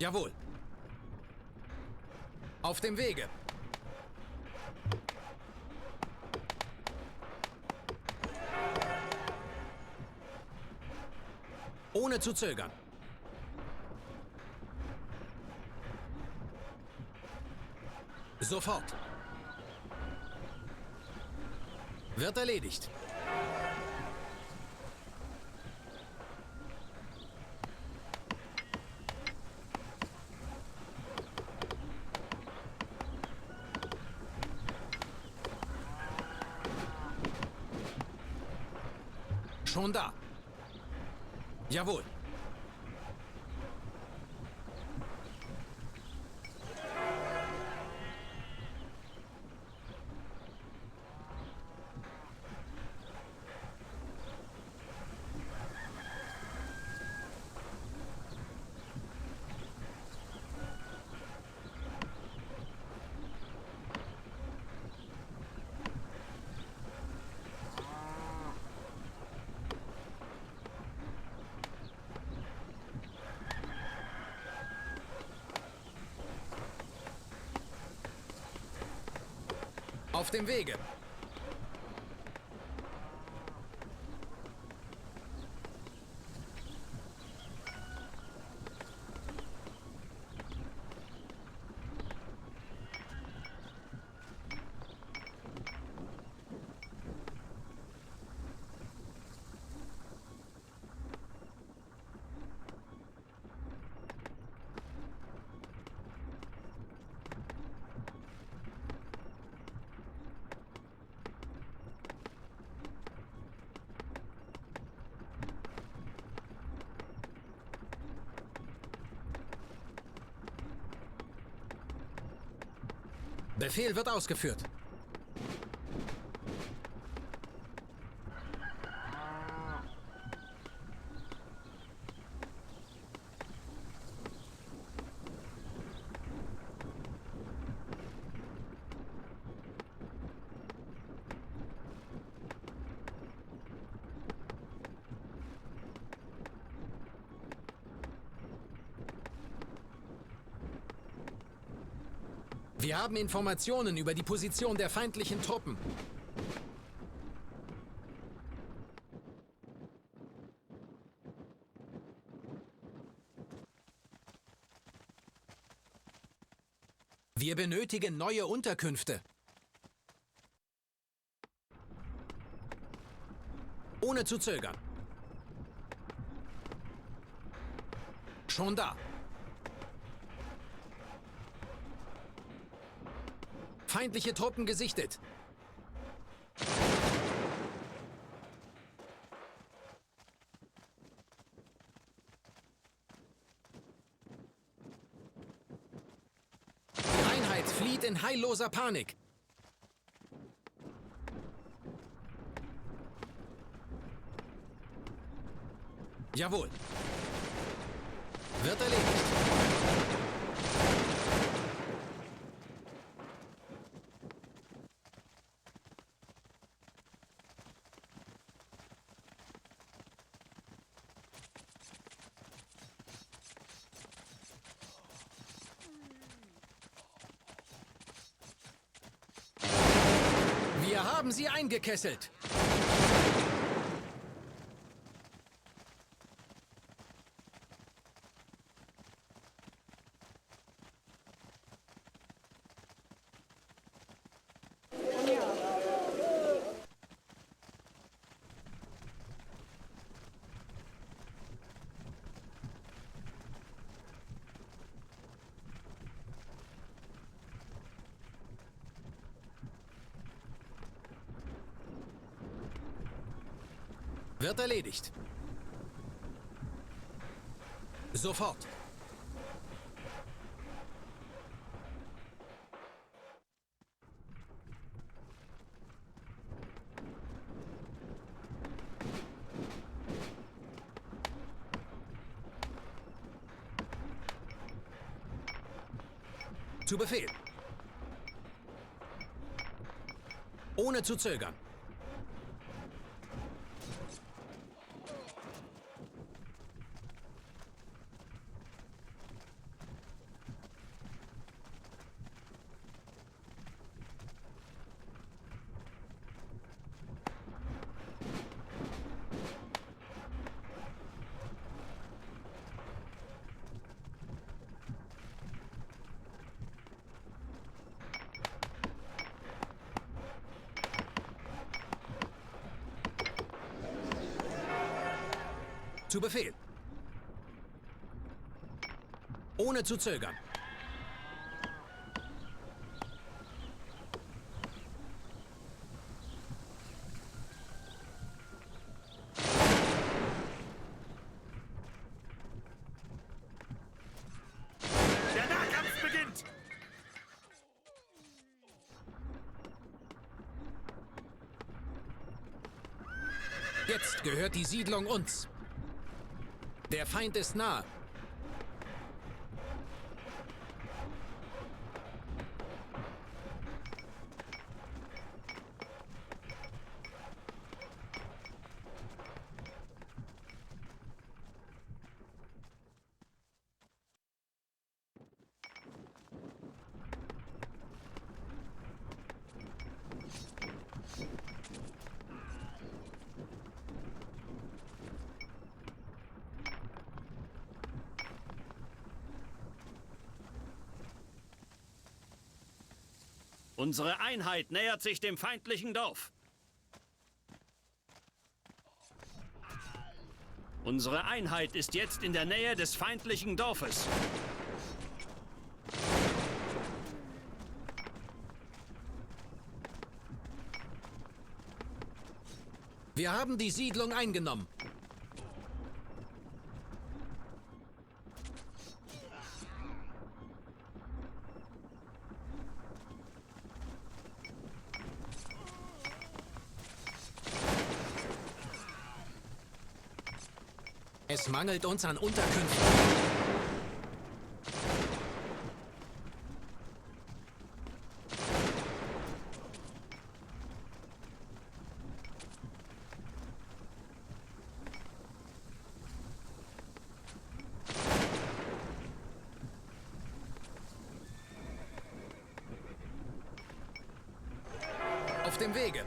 Jawohl. Auf dem Wege. Ohne zu zögern. Sofort. Wird erledigt. Schon da. Jawohl. Auf dem Wege. Befehl wird ausgeführt. Wir haben Informationen über die Position der feindlichen Truppen. Wir benötigen neue Unterkünfte. Ohne zu zögern. Schon da. Feindliche Truppen gesichtet. Die Einheit flieht in heilloser Panik. Jawohl. Wird erledigt. Wir haben sie eingekesselt. Wird erledigt. Sofort. Zu Befehl. Ohne zu zögern. Zu Befehl. Ohne zu zögern. Der Nahkampf beginnt! Jetzt gehört die Siedlung uns. Der Feind ist nah. Unsere Einheit nähert sich dem feindlichen Dorf. Unsere Einheit ist jetzt in der Nähe des feindlichen Dorfes. Wir haben die Siedlung eingenommen. Es mangelt uns an Unterkünften. Auf dem Wege.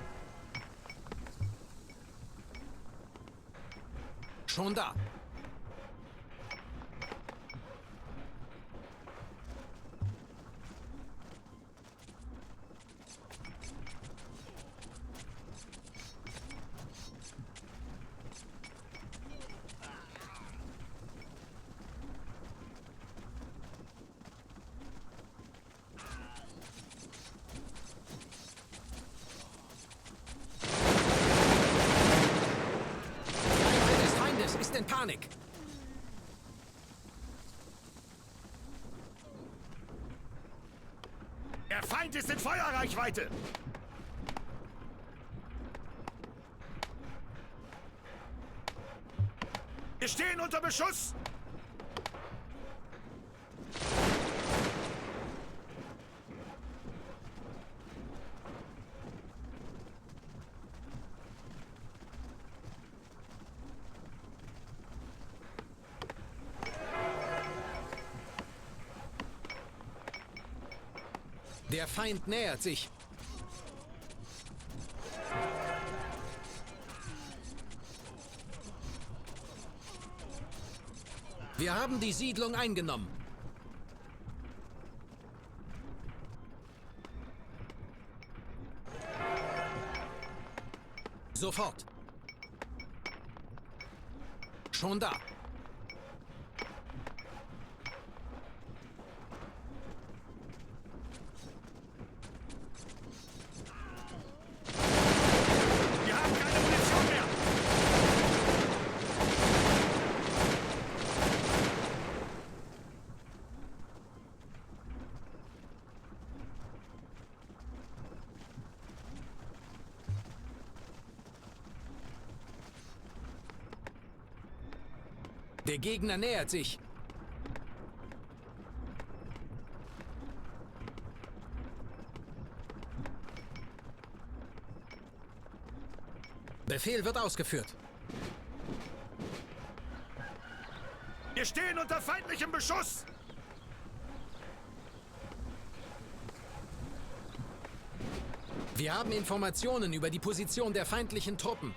Schon da. Ist in Panik. Der Feind ist in Feuerreichweite! Wir stehen unter Beschuss! Der Feind nähert sich. Wir haben die Siedlung eingenommen. Sofort. Schon da. Wir haben keine Munition mehr! Der Gegner nähert sich. Befehl wird ausgeführt. Wir stehen unter feindlichem Beschuss! Wir haben Informationen über die Position der feindlichen Truppen.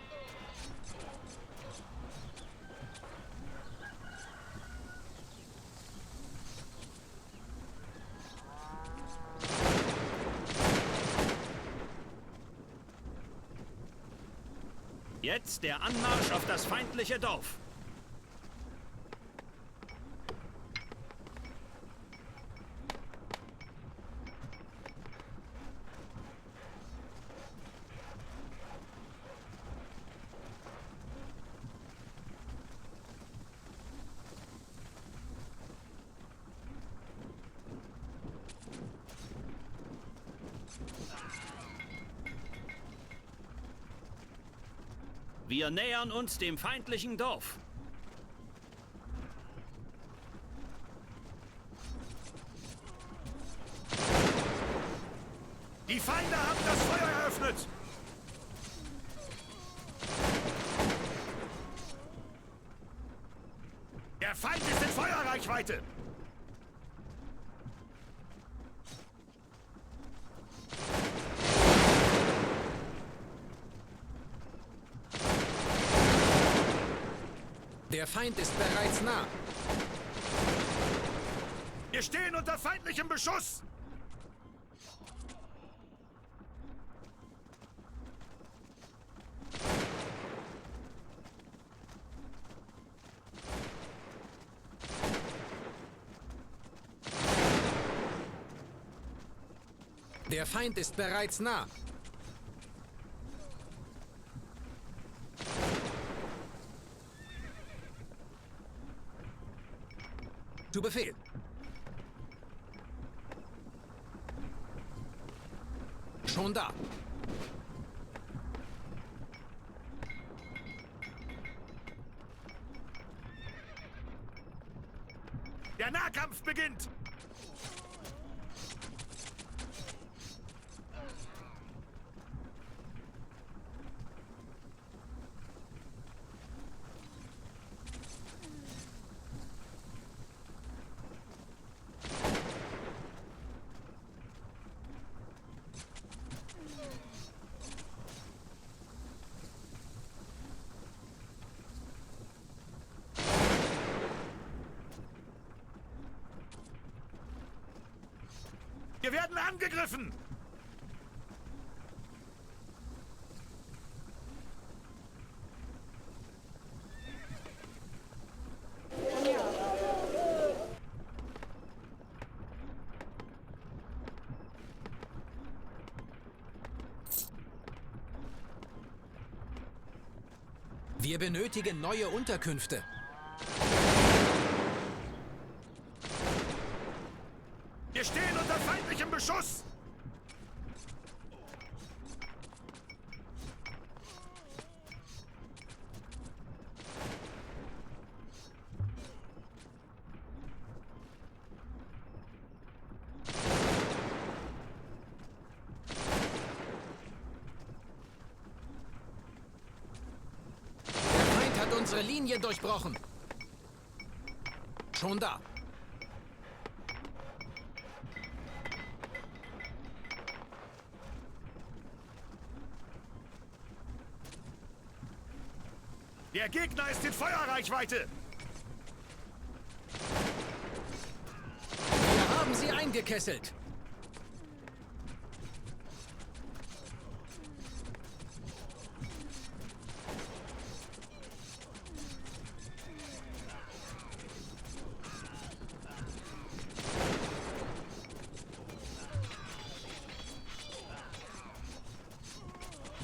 Jetzt der Anmarsch auf das feindliche Dorf. Wir nähern uns dem feindlichen Dorf. Die Feinde haben das Feuer eröffnet! Der Feind ist in Feuerreichweite! Der Feind ist bereits nah. Wir stehen unter feindlichem Beschuss! Der Feind ist bereits nah. Zu Befehl. Schon da. Der Nahkampf beginnt! Wir werden angegriffen! Wir benötigen neue Unterkünfte. Wir stehen unter feindlichem Beschuss! Der Feind hat unsere Linie durchbrochen. Schon da. Der Gegner ist in Feuerreichweite! Wir haben sie eingekesselt.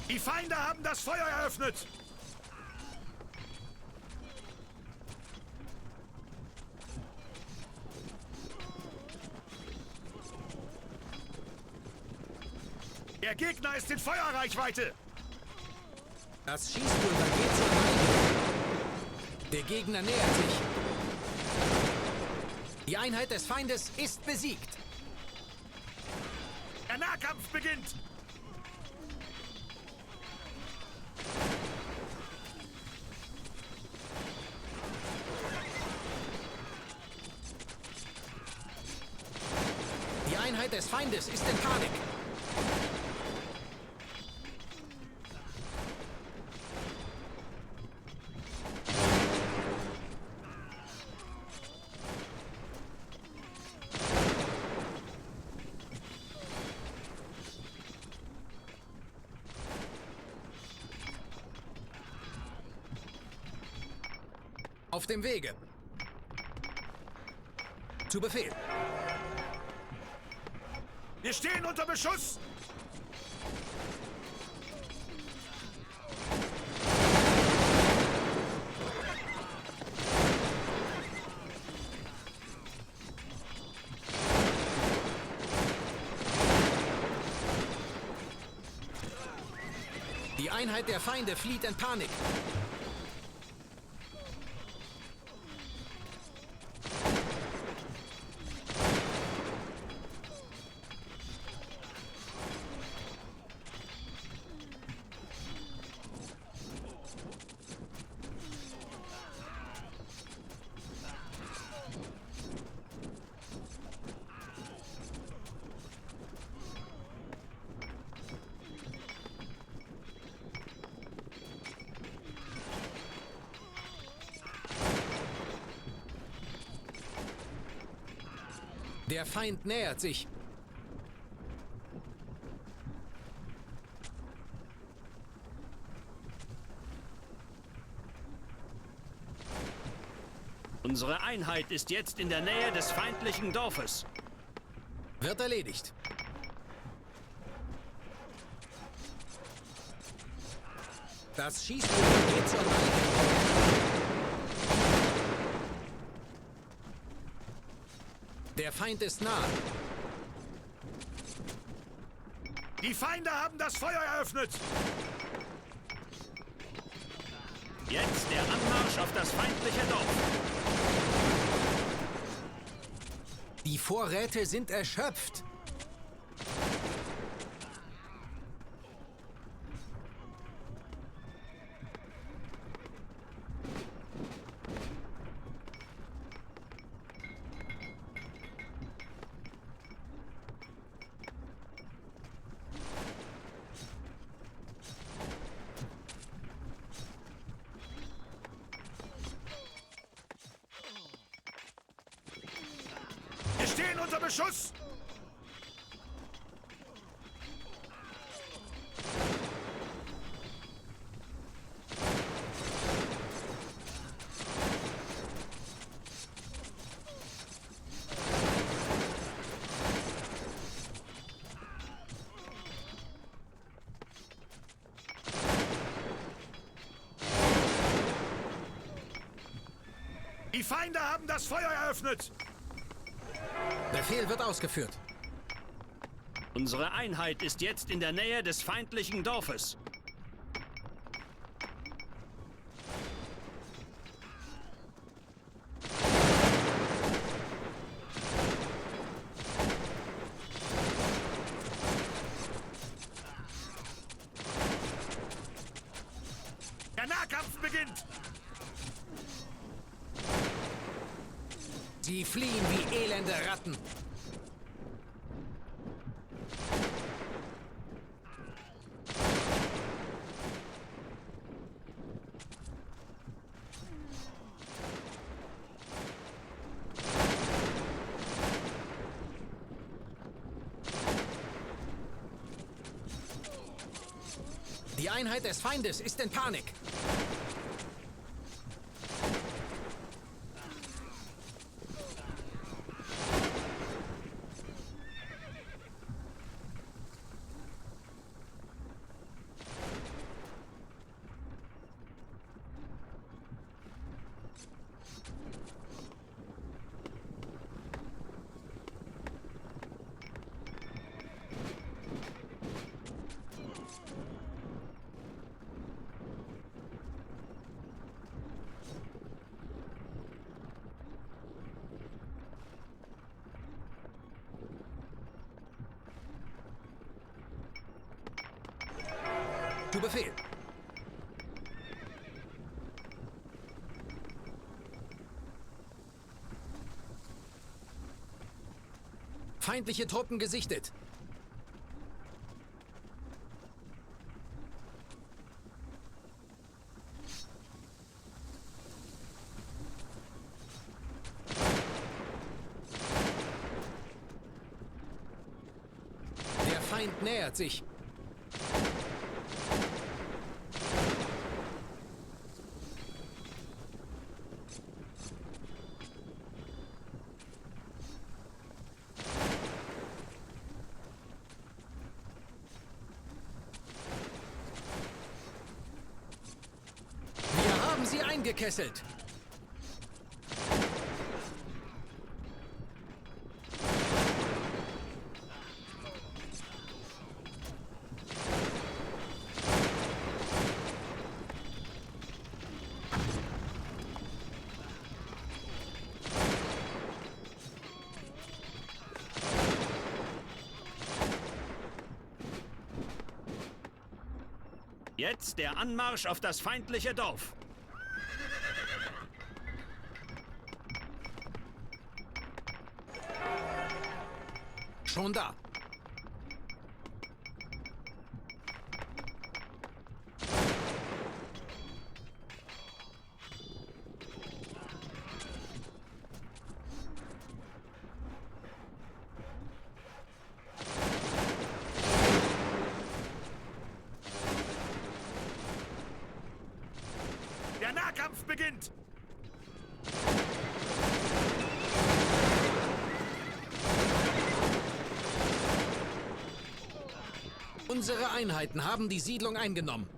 Die Feinde haben das Feuer eröffnet! Der Gegner ist in Feuerreichweite! Das Schießpulver geht zur Neige. Der Gegner nähert sich. Die Einheit des Feindes ist besiegt. Der Nahkampf beginnt! Die Einheit des Feindes ist in Panik. Auf dem Wege. Zu Befehl. Wir stehen unter Beschuss! Die Die Einheit der Feinde flieht in Panik. Der Feind nähert sich. Unsere Einheit ist jetzt in der Nähe des feindlichen Dorfes. Wird erledigt. Das Schießpulver geht zur Neige. Der Feind ist nah. Die Feinde haben das Feuer eröffnet! Jetzt der Anmarsch auf das feindliche Dorf. Die Vorräte sind erschöpft. Wir stehen unter Beschuss! Die Feinde haben das Feuer eröffnet! Befehl wird ausgeführt. Unsere Einheit ist jetzt in der Nähe des feindlichen Dorfes. Der Nahkampf beginnt! Sie fliehen wie elende Ratten. Die Einheit des Feindes ist in Panik. Zu Befehl. Feindliche Truppen gesichtet. Der Feind nähert sich. Wir haben sie eingekesselt. Jetzt der Anmarsch auf das feindliche Dorf. Schon da. Der Nahkampf beginnt! Unsere Einheiten haben die Siedlung eingenommen.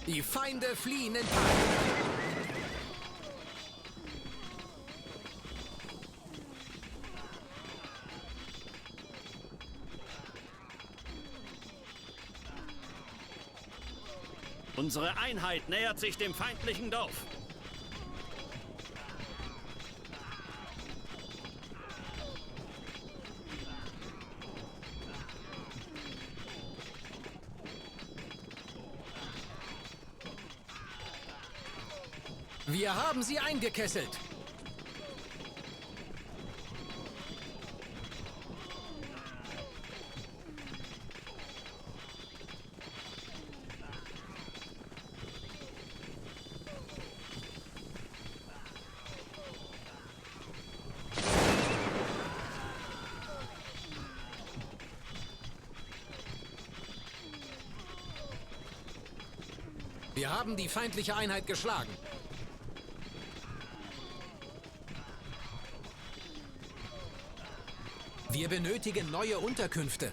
Die Feinde fliehen in Panik. Unsere Einheit nähert sich dem feindlichen Dorf. Wir haben sie eingekesselt. Wir haben die feindliche Einheit geschlagen. Wir benötigen neue Unterkünfte.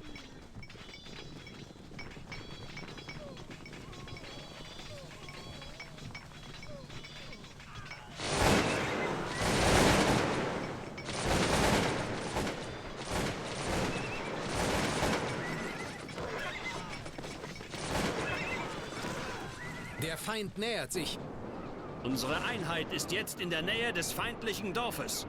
Der Feind nähert sich. Unsere Einheit ist jetzt in der Nähe des feindlichen Dorfes.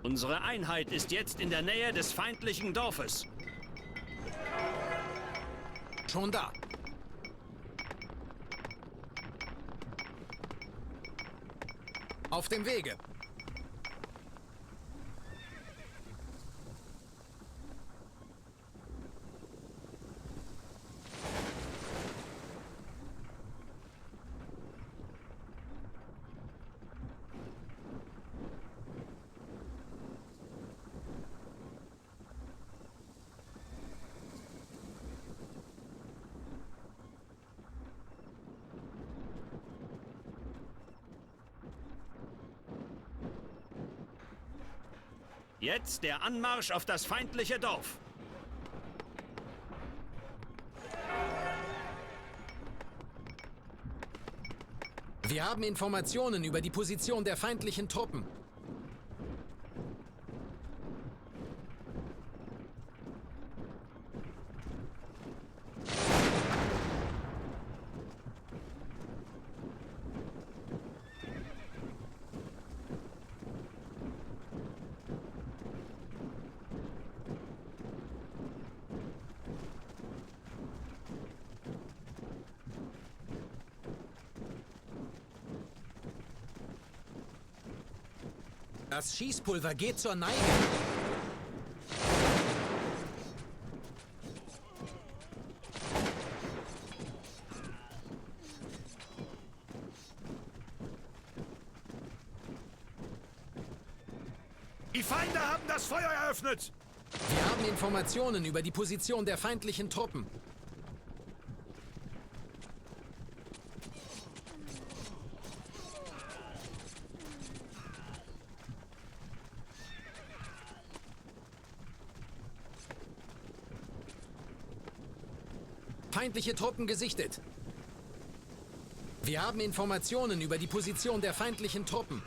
Unsere Einheit ist jetzt in der Nähe des feindlichen Dorfes. Schon da. Auf dem Wege. Jetzt der Anmarsch auf das feindliche Dorf. Wir haben Informationen über die Position der feindlichen Truppen. Das Schießpulver geht zur Neige. Die Feinde haben das Feuer eröffnet! Wir haben Informationen über die Position der feindlichen Truppen. Feindliche Truppen gesichtet. Wir haben Informationen über die Position der feindlichen Truppen.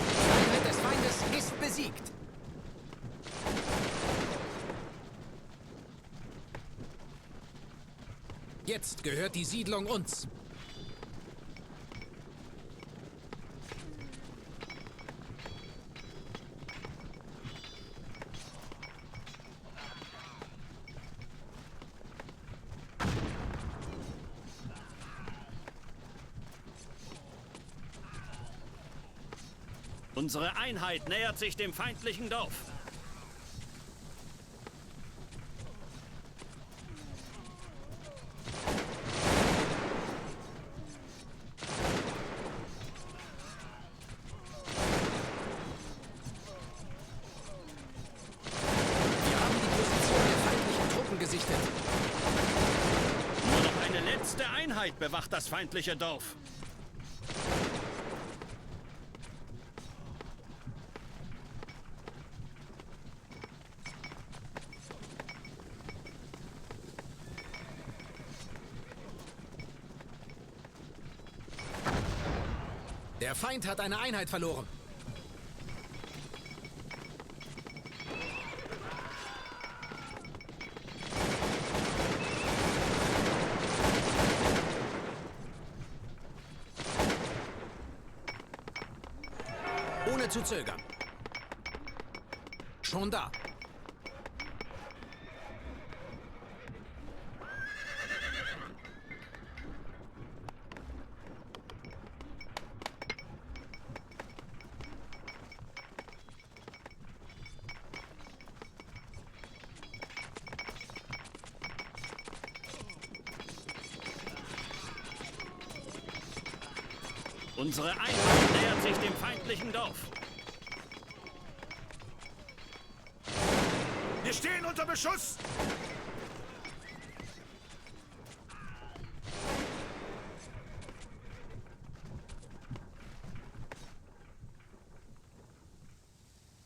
Die Einheit des Feindes ist besiegt. Jetzt gehört die Siedlung uns. Unsere Einheit nähert sich dem feindlichen Dorf. Wir haben die Position der feindlichen Truppen gesichtet. Nur noch eine letzte Einheit bewacht das feindliche Dorf. Der Feind hat eine Einheit verloren. Ohne zu zögern. Schon da. Unsere Einheit nähert sich dem feindlichen Dorf. Wir stehen unter Beschuss!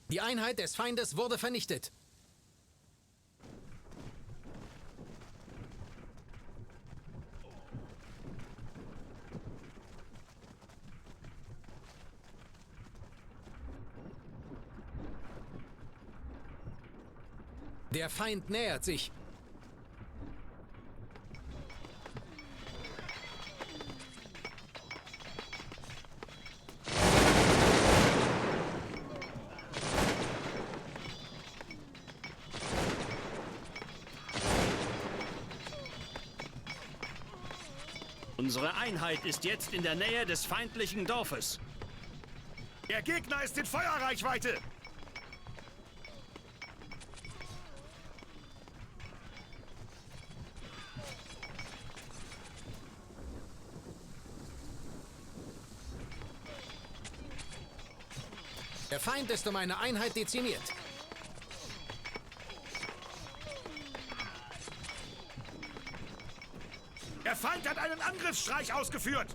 Die Einheit des Feindes wurde vernichtet. Der Feind nähert sich. Unsere Einheit ist jetzt in der Nähe des feindlichen Dorfes. Der Gegner ist in Feuerreichweite! Der Feind ist um eine Einheit dezimiert. Der Feind hat einen Angriffsstreich ausgeführt!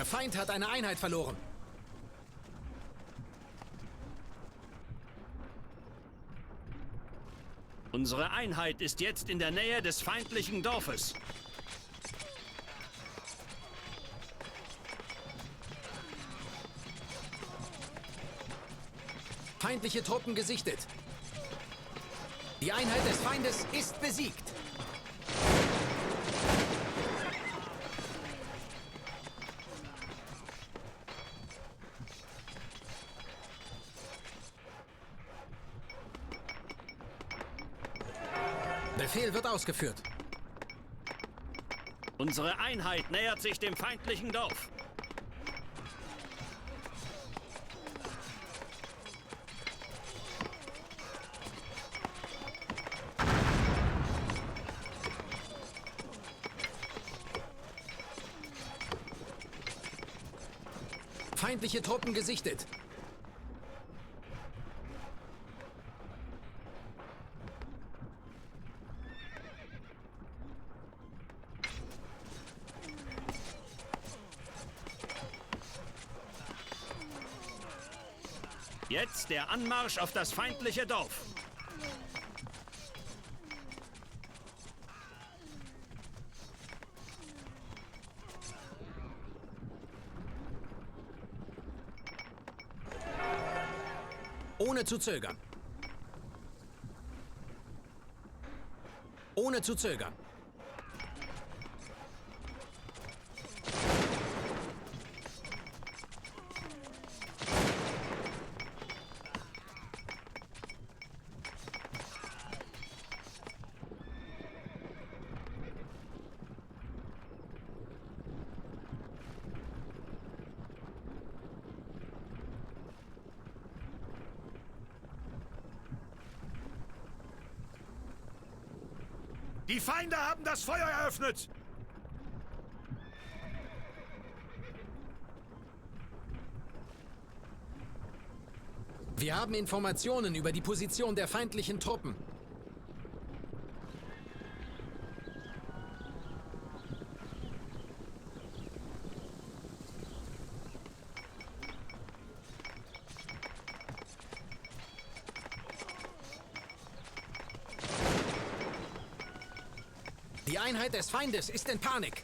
Der Feind hat eine Einheit verloren. Unsere Einheit ist jetzt in der Nähe des feindlichen Dorfes. Feindliche Truppen gesichtet. Die Einheit des Feindes ist besiegt. Befehl wird ausgeführt. Unsere Einheit nähert sich dem feindlichen Dorf. Feindliche Truppen gesichtet. Jetzt der Anmarsch auf das feindliche Dorf. Ohne zu zögern. Ohne zu zögern. Die Feinde haben das Feuer eröffnet! Wir haben Informationen über die Position der feindlichen Truppen. Die Einheit des Feindes ist in Panik.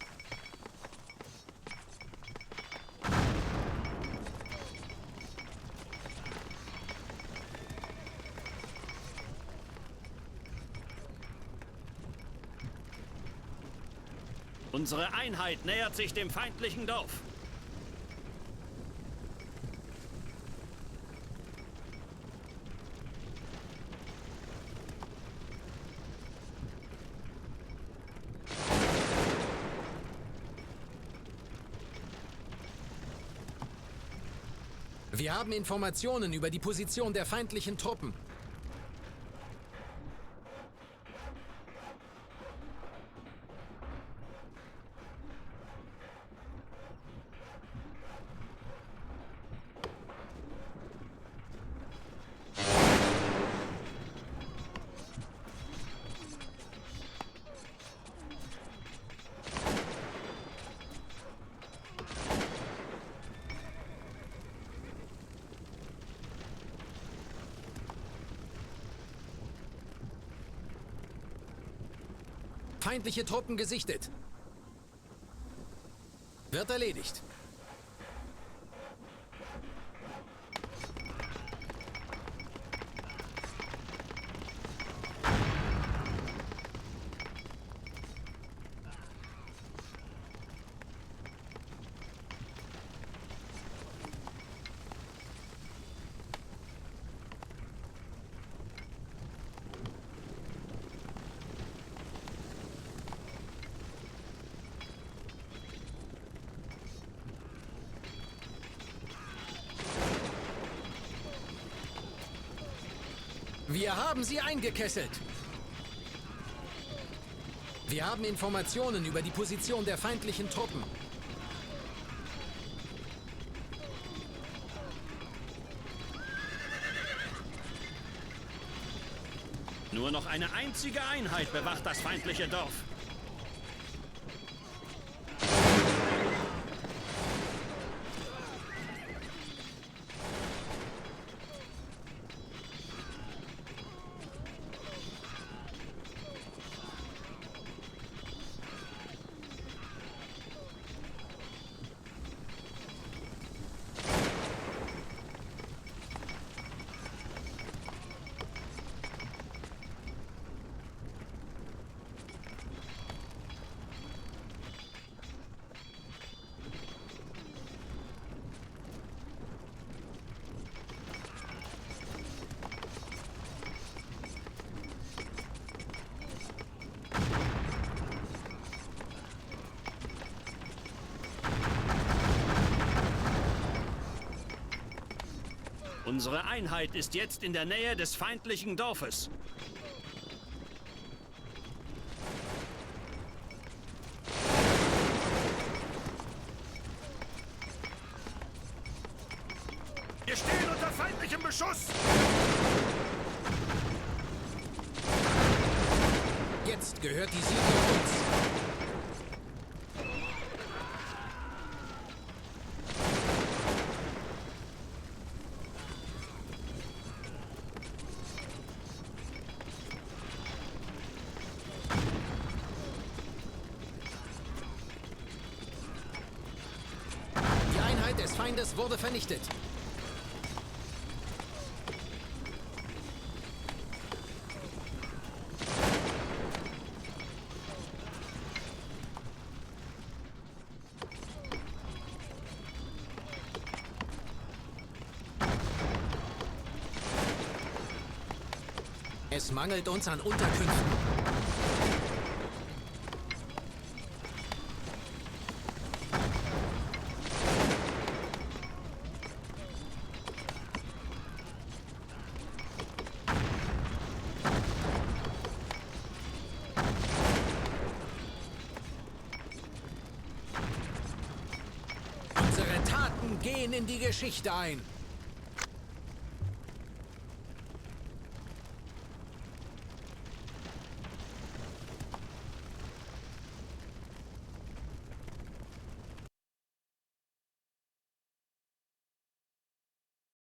Unsere Einheit nähert sich dem feindlichen Dorf. Wir haben Informationen über die Position der feindlichen Truppen. Feindliche Truppen gesichtet. Wird erledigt. Wir haben sie eingekesselt. Wir haben Informationen über die Position der feindlichen Truppen. Nur noch eine einzige Einheit bewacht das feindliche Dorf. Unsere Einheit ist jetzt in der Nähe des feindlichen Dorfes. Wir stehen unter feindlichem Beschuss! Jetzt gehört die Siedlung uns. Die Einheit des Feindes wurde vernichtet. Es mangelt uns an Unterkünften. Unsere Taten gehen in die Geschichte ein.